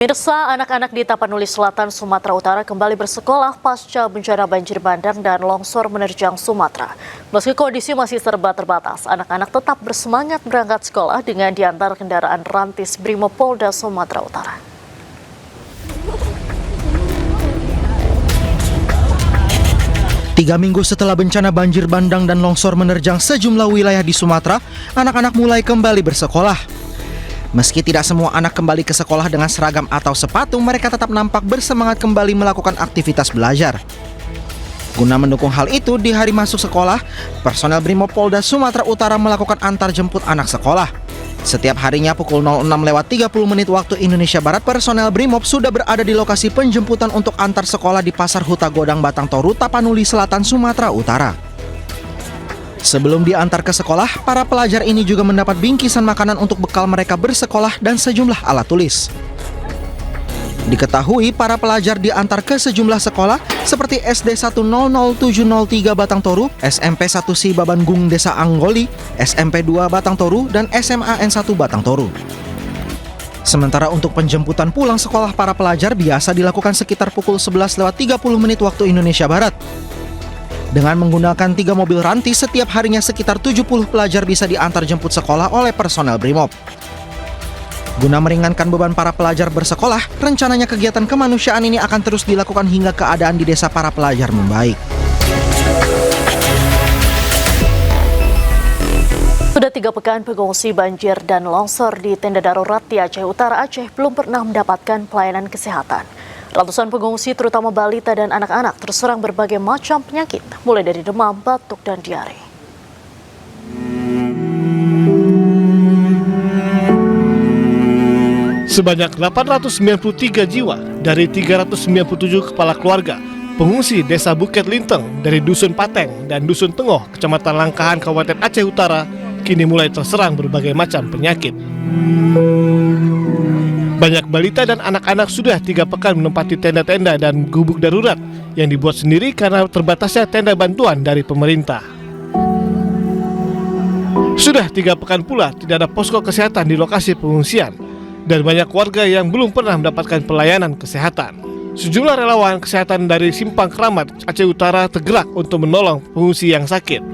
Pemirsa, anak-anak di Tapanuli Selatan, Sumatera Utara kembali bersekolah pasca bencana banjir bandang dan longsor menerjang Sumatera. Meski kondisi masih serba terbatas, anak-anak tetap bersemangat berangkat sekolah dengan diantar kendaraan rantis Brimopolda Sumatera Utara. Tiga minggu setelah bencana banjir bandang dan longsor menerjang sejumlah wilayah di Sumatera, anak-anak mulai kembali bersekolah. Meski tidak semua anak kembali ke sekolah dengan seragam atau sepatu, mereka tetap nampak bersemangat kembali melakukan aktivitas belajar. Guna mendukung hal itu, di hari masuk sekolah, personel Brimopolda Sumatera Utara melakukan antar jemput anak sekolah. Setiap harinya pukul 06.30 waktu Indonesia Barat, personel Brimob sudah berada di lokasi penjemputan untuk antar sekolah di Pasar Huta Godang Batang Toru, Tapanuli Selatan, Sumatera Utara. Sebelum diantar ke sekolah, para pelajar ini juga mendapat bingkisan makanan untuk bekal mereka bersekolah dan sejumlah alat tulis. Diketahui para pelajar diantar ke sejumlah sekolah seperti SD 100703 Batang Toru, SMP 1 Sibabanggung Desa Anggoli, SMP 2 Batang Toru, dan SMA N1 Batang Toru. Sementara untuk penjemputan pulang sekolah para pelajar biasa dilakukan sekitar pukul 11.30 waktu Indonesia Barat. Dengan menggunakan 3 mobil rantis, setiap harinya sekitar 70 pelajar bisa diantar jemput sekolah oleh personel Brimob. Guna meringankan beban para pelajar bersekolah, rencananya kegiatan kemanusiaan ini akan terus dilakukan hingga keadaan di desa para pelajar membaik. Sudah 3 pekan pengungsi banjir dan longsor di tenda darurat di Aceh Utara, Aceh belum pernah mendapatkan pelayanan kesehatan. Ratusan pengungsi terutama balita dan anak-anak terserang berbagai macam penyakit, mulai dari demam, batuk, dan diare. Sebanyak 893 jiwa dari 397 kepala keluarga pengungsi Desa Bukit Linteng dari Dusun Pateng dan Dusun Tengoh, Kecamatan Langkahan, Kabupaten Aceh Utara, kini mulai terserang berbagai macam penyakit. Banyak balita dan anak-anak sudah 3 pekan menempati tenda-tenda dan gubuk darurat yang dibuat sendiri karena terbatasnya tenda bantuan dari pemerintah. Sudah 3 pekan pula tidak ada posko kesehatan di lokasi pengungsian dan banyak warga yang belum pernah mendapatkan pelayanan kesehatan. Sejumlah relawan kesehatan dari Simpang Keramat, Aceh Utara tergerak untuk menolong pengungsi yang sakit.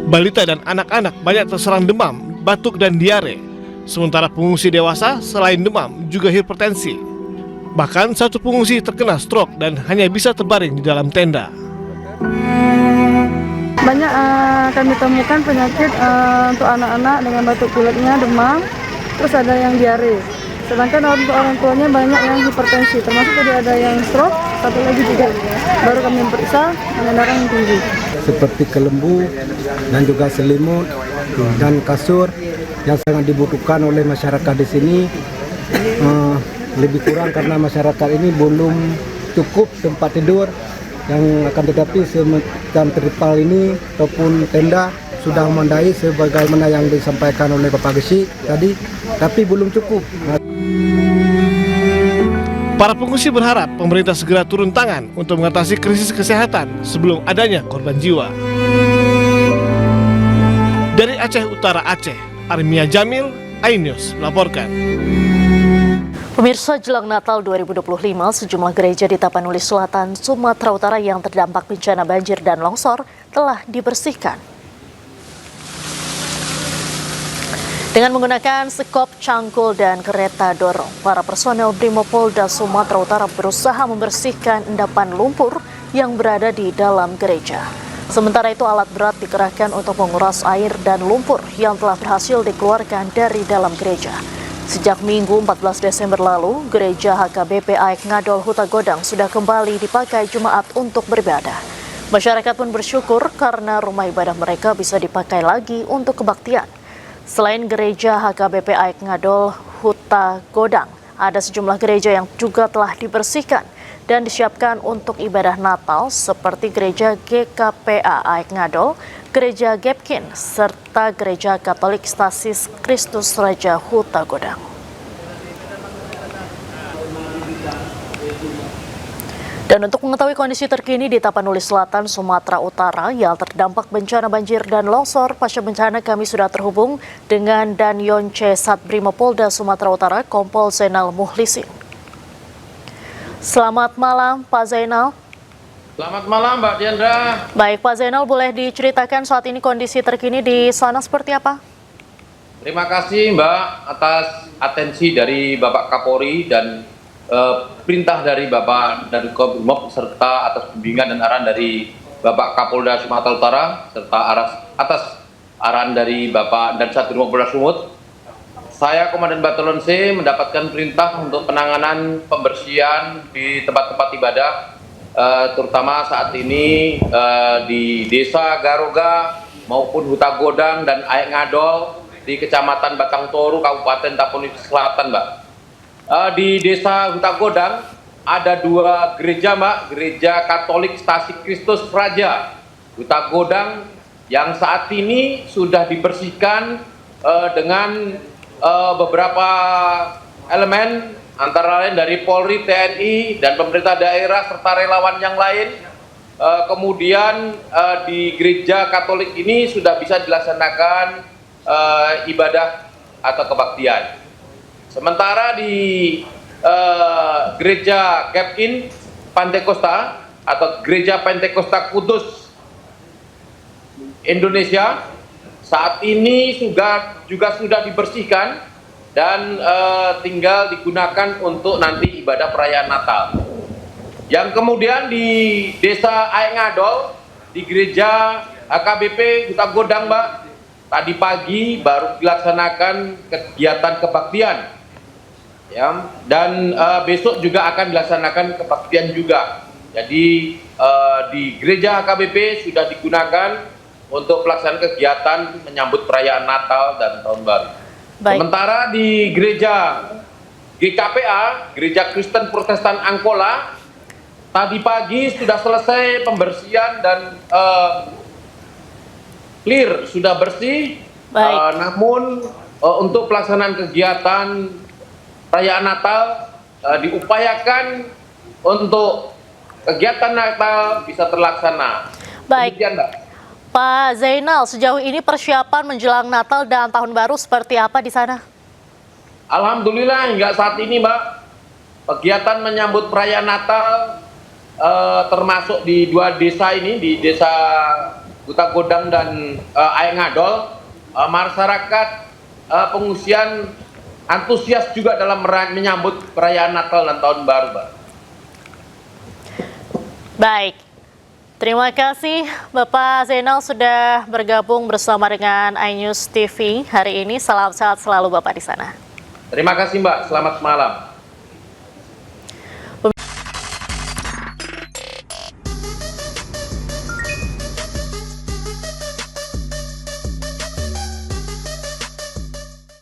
Balita dan anak-anak banyak terserang demam, batuk, dan diare. Sementara pengungsi dewasa selain demam juga hipertensi. Bahkan satu pengungsi terkena stroke dan hanya bisa terbaring di dalam tenda. Banyak kami temukan penyakit untuk anak-anak dengan batuk pileknya, demam, terus ada yang diare. Sedangkan untuk orang tuanya banyak yang hipertensi, termasuk tadi ada yang stroke, satu lagi juga baru kami periksa dengan darah yang tinggi. Seperti kelembu dan juga selimut dan kasur yang sangat dibutuhkan oleh masyarakat di sini, lebih kurang karena masyarakat ini belum cukup tempat tidur, yang akan tetapi semacam terpal ini ataupun tenda sudah memadai sebagaimana yang disampaikan oleh Bapak Gesi tadi, tapi belum cukup. Para pengungsi berharap pemerintah segera turun tangan untuk mengatasi krisis kesehatan sebelum adanya korban jiwa. Dari Aceh Utara, Aceh, Armia Jamil, iNews melaporkan. Pemirsa, jelang Natal 2025, sejumlah gereja di Tapanuli Selatan, Sumatera Utara yang terdampak bencana banjir dan longsor telah dibersihkan. Dengan menggunakan sekop, cangkul, dan kereta dorong, para personel Brimopolda Sumatera Utara berusaha membersihkan endapan lumpur yang berada di dalam gereja. Sementara itu, alat berat dikerahkan untuk menguras air dan lumpur yang telah berhasil dikeluarkan dari dalam gereja. Sejak Minggu 14 Desember lalu, gereja HKBP AEK Ngadol Huta Godang sudah kembali dipakai jemaat untuk beribadah. Masyarakat pun bersyukur karena rumah ibadah mereka bisa dipakai lagi untuk kebaktian. Selain gereja HKBP AEK Ngadol Huta Godang, ada sejumlah gereja yang juga telah dibersihkan dan disiapkan untuk ibadah Natal seperti gereja GKPA AEK Ngadol, gereja Gepkin, serta gereja Katolik Stasis Kristus Raja Huta Godang. Dan untuk mengetahui kondisi terkini di Tapanuli Selatan, Sumatera Utara yang terdampak bencana banjir dan longsor pasca bencana, kami sudah terhubung dengan Danyonce Satbrimopolda Sumatera Utara, Kompol Zainal Muhlisin. Selamat malam, Pak Zainal. Selamat malam, Mbak Diandra. Baik, Pak Zainal, boleh diceritakan saat ini kondisi terkini di sana seperti apa? Terima kasih, Mbak, atas atensi dari Bapak Kapolri dan perintah dari Bapak dari Kobrimob serta atas bimbingan dan arahan dari Bapak Kapolda Sumatera Utara serta atas arahan dari Bapak dan Satbrimop Polda Sumut. Saya Komandan Batalon C mendapatkan perintah untuk penanganan pembersihan di tempat-tempat ibadah, terutama saat ini di Desa Garoga maupun Huta Godang dan Aek Ngadol di Kecamatan Batang Toru, Kabupaten Tapanuli Selatan, Mbak. Di Desa Huta Godang ada 2 gereja, Mbak. Gereja Katolik Stasi Kristus Raja Huta Godang yang saat ini sudah dibersihkan dengan beberapa elemen, antara lain dari Polri, TNI, dan pemerintah daerah serta relawan yang lain. Kemudian di gereja Katolik ini sudah bisa dilaksanakan ibadah atau kebaktian. Sementara di gereja Gap-in Pantekosta atau Gereja Pantekosta Kudus Indonesia saat ini juga sudah dibersihkan dan tinggal digunakan untuk nanti ibadah perayaan Natal. Yang kemudian di Desa Aek Ngadol di Gereja AKBP Huta Godang, Mbak, tadi pagi baru dilaksanakan kegiatan kebaktian. Ya, dan besok juga akan dilaksanakan kebaktian juga. Jadi di gereja HKBP sudah digunakan untuk pelaksanaan kegiatan menyambut perayaan Natal dan Tahun Baru. Baik. Sementara di gereja GKPA, Gereja Kristen Protestan Angkola, tadi pagi sudah selesai pembersihan dan clear, sudah bersih. Namun untuk pelaksanaan kegiatan perayaan Natal diupayakan untuk kegiatan Natal bisa terlaksana. Baik. Demikian, Mbak. Pak Zainal, sejauh ini persiapan menjelang Natal dan Tahun Baru seperti apa di sana? Alhamdulillah hingga saat ini, Mbak, kegiatan menyambut perayaan Natal termasuk di 2 desa ini, di Desa Huta Godang dan Aek Ngadol, masyarakat pengungsian antusias juga dalam menyambut perayaan Natal dan Tahun Baru, Mbak. Baik, terima kasih Bapak Zainal sudah bergabung bersama dengan iNews TV hari ini. Salam sehat selalu Bapak di sana. Terima kasih, Mbak. Selamat malam.